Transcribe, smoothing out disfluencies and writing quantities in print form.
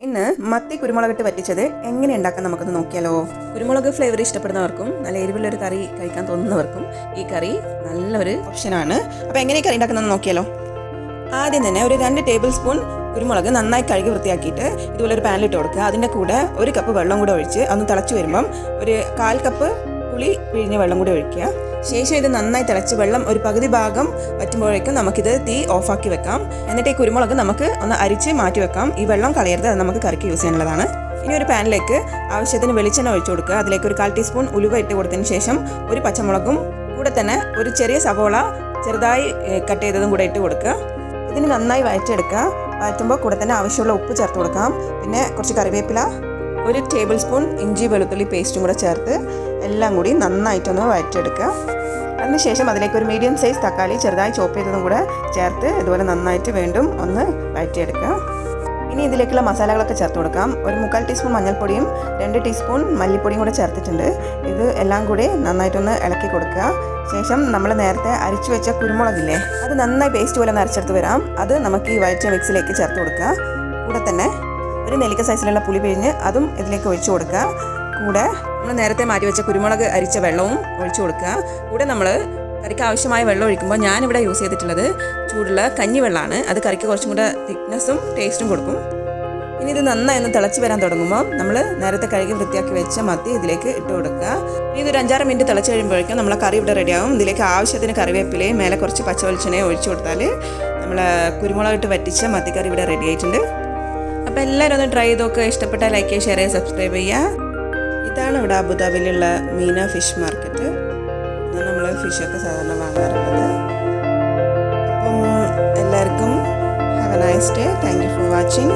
ഇന്ന് മത്തി കുരുമുളകിട്ട് വറ്റിച്ചത് എങ്ങനെ ഉണ്ടാക്കാൻ നമുക്കൊന്ന് നോക്കിയാലോ. കുരുമുളക് ഫ്ലേവർ ഇഷ്ടപ്പെടുന്നവർക്കും നല്ല എരിവുള്ളൊരു കറി കഴിക്കാൻ തോന്നുന്നവർക്കും ഈ കറി നല്ലൊരു ഓപ്ഷനാണ്. അപ്പോൾ എങ്ങനെ കറി ഉണ്ടാക്കുന്നതെന്ന് നോക്കിയാലോ. ആദ്യം തന്നെ ഒരു 2 ടേബിൾ സ്പൂൺ കുരുമുളക് നന്നായി കഴുകി വൃത്തിയാക്കിയിട്ട് ഇതുപോലെ ഒരു പാനിലിട്ട് കൊടുക്കുക. അതിൻ്റെ കൂടെ 1 കപ്പ് വെള്ളം കൂടെ ഒഴിച്ച് അതൊന്ന് തിളച്ച് വരുമ്പം ഒരു 1/4 കപ്പ് പുളി പിഴിഞ്ഞ വെള്ളം കൂടി ഒഴിക്കുക. ശേഷം ഇത് നന്നായി തിളച്ച് വെള്ളം ഒരു പകുതി ഭാഗം വറ്റുമ്പോഴേക്കും നമുക്കിത് തീ ഓഫാക്കി വെക്കാം. എന്നിട്ട് ഈ കുരുമുളക് നമുക്ക് ഒന്ന് അരിച്ച് മാറ്റി വെക്കാം. ഈ വെള്ളം കളയരുത്, അത് നമുക്ക് കറിക്ക് യൂസ് ചെയ്യാനുള്ളതാണ്. ഇനി ഒരു പാനിലേക്ക് ആവശ്യത്തിന് വെളിച്ചെണ്ണ ഒഴിച്ചു കൊടുക്കുക. അതിലേക്ക് ഒരു 1/4 ടീസ്പൂൺ ഉലുവ ഇട്ട് കൊടുത്തതിന് ശേഷം ഒരു പച്ചമുളകും കൂടെ തന്നെ ഒരു ചെറിയ സവോള ചെറുതായി കട്ട് ചെയ്തതും കൂടെ ഇട്ട് കൊടുക്കുക. ഇതിന് നന്നായി വഴറ്റിയെടുക്കുക. വഴറ്റുമ്പോൾ കൂടെ തന്നെ ആവശ്യമുള്ള ഉപ്പ് ചേർത്ത് കൊടുക്കാം. പിന്നെ കുറച്ച് കറിവേപ്പില, 1 ടേബിൾ സ്പൂൺ ഇഞ്ചി വെളുത്തുള്ളി പേസ്റ്റും കൂടെ ചേർത്ത് എല്ലാം കൂടി നന്നായിട്ടൊന്ന് വഴറ്റിയെടുക്കുക. അതിനുശേഷം അതിലേക്ക് ഒരു മീഡിയം സൈസ് തക്കാളി ചെറുതായി ചോപ്പ് ചെയ്തതും കൂടെ ചേർത്ത് ഇതുപോലെ നന്നായിട്ട് വീണ്ടും ഒന്ന് വഴറ്റിയെടുക്കുക. ഇനി ഇതിലേക്കുള്ള മസാലകളൊക്കെ ചേർത്ത് കൊടുക്കാം. ഒരു 1/4 ടീസ്പൂൺ മഞ്ഞൾപ്പൊടിയും 2 ടീസ്പൂൺ മല്ലിപ്പൊടിയും കൂടെ ചേർത്തിട്ടുണ്ട്. ഇത് എല്ലാം കൂടി നന്നായിട്ടൊന്ന് ഇളക്കി കൊടുക്കുക. ശേഷം നമ്മൾ നേരത്തെ അരിച്ചു വെച്ച കുരുമുളകില്ലേ, അത് നന്നായി പേസ്റ്റ് പോലെ അരച്ചെടുത്ത് വരാം. അത് നമുക്ക് ഈ വഴറ്റിയ മിക്സിലേക്ക് ചേർത്ത് കൊടുക്കുക. കൂടെ തന്നെ ഒരു നെല്ലിക്ക സൈസിലുള്ള പുളി പിഴിഞ്ഞ് അതും ഇതിലേക്ക് ഒഴിച്ചു കൊടുക്കുക. കൂടെ നമ്മൾ നേരത്തെ മാറ്റി വെച്ച കുരുമുളക് അരിച്ച വെള്ളവും ഒഴിച്ചു കൊടുക്കുക. കൂടെ നമ്മൾ കറിക്ക് ആവശ്യമായ വെള്ളം ഒഴിക്കുമ്പോൾ ഞാനിവിടെ യൂസ് ചെയ്തിട്ടുള്ളത് ചൂടുള്ള കഞ്ഞിവെള്ളമാണ്. അത് കറിക്ക് കുറച്ചും കൂടെ തിക്നെസ്സും ടേസ്റ്റും കൊടുക്കും. ഇനി ഇത് നന്നായി ഒന്ന് തിളച്ച് വരാൻ തുടങ്ങുമ്പോൾ നമ്മൾ നേരത്തെ കഴുകി വൃത്തിയാക്കി വെച്ച മത്തി ഇതിലേക്ക് ഇട്ട് കൊടുക്കുക. ഇനി ഇതൊരു 5-6 മിനിറ്റ് തിളച്ച് കഴിയുമ്പോഴേക്കും നമ്മളെ കറി ഇവിടെ റെഡിയാവും. ഇതിലേക്ക് ആവശ്യത്തിന് കറിവേപ്പിലയും മേലെ കുറച്ച് പച്ചവെളിച്ചെണ്ണയും ഒഴിച്ചു കൊടുത്താൽ നമ്മൾ കുരുമുളകിട്ട് വറ്റിച്ച മത്തിക്കറി ഇവിടെ റെഡി ആയിട്ടുണ്ട്. അപ്പോൾ എല്ലാവരും ഒന്ന് ട്രൈ ചെയ്ത് നോക്കുക. ഇഷ്ടപ്പെട്ടാൽ ലൈക്ക് ചെയ്യുക, ഷെയർ ചെയ്യുക, സബ്സ്ക്രൈബ് ചെയ്യുക. ഇതാണ് ഇവിടെ അബുദാബിയിലുള്ള മീന ഫിഷ് മാർക്കറ്റ്. നമ്മൾ ഫിഷൊക്കെ സാധാരണ വാങ്ങാറുള്ളത്. അപ്പം എല്ലാവർക്കും have A nice day. Thank you for watching.